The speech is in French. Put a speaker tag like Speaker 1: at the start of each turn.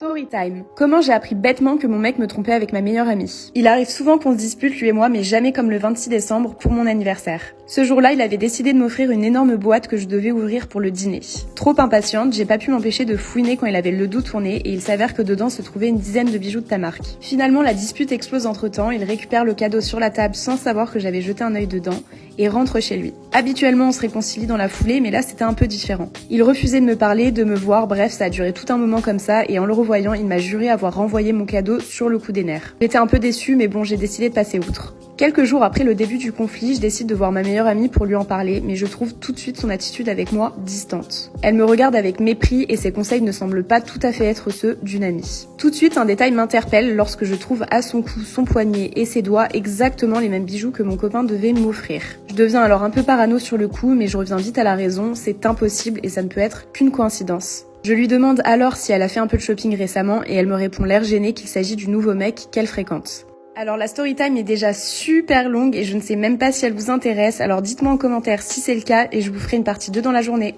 Speaker 1: Storytime. Comment j'ai appris bêtement que mon mec me trompait avec ma meilleure amie. Il arrive souvent qu'on se dispute lui et moi, mais jamais comme le 26 décembre pour mon anniversaire. Ce jour-là, il avait décidé de m'offrir une énorme boîte que je devais ouvrir pour le dîner. Trop impatiente, j'ai pas pu m'empêcher de fouiner quand il avait le dos tourné et il s'avère que dedans se trouvait une dizaine de bijoux de ta marque. Finalement, la dispute explose entre-temps, il récupère le cadeau sur la table sans savoir que j'avais jeté un œil dedans et rentre chez lui. Habituellement, on se réconcilie dans la foulée, mais là, c'était un peu différent. Il refusait de me parler, de me voir, bref, ça a duré tout un moment comme ça, et en le revoyant, il m'a juré avoir renvoyé mon cadeau sur le coup des nerfs. J'étais un peu déçue, mais bon, j'ai décidé de passer outre. Quelques jours après le début du conflit, je décide de voir ma meilleure amie pour lui en parler, mais je trouve tout de suite son attitude avec moi distante. Elle me regarde avec mépris et ses conseils ne semblent pas tout à fait être ceux d'une amie. Tout de suite, un détail m'interpelle lorsque je trouve à son cou, son poignet et ses doigts exactement les mêmes bijoux que mon copain devait m'offrir. Je deviens alors un peu parano sur le coup, mais je reviens vite à la raison, c'est impossible et ça ne peut être qu'une coïncidence. Je lui demande alors si elle a fait un peu de shopping récemment et elle me répond l'air gêné qu'il s'agit du nouveau mec qu'elle fréquente. Alors la storytime est déjà super longue et je ne sais même pas si elle vous intéresse, alors dites-moi en commentaire si c'est le cas et je vous ferai une partie 2 dans la journée.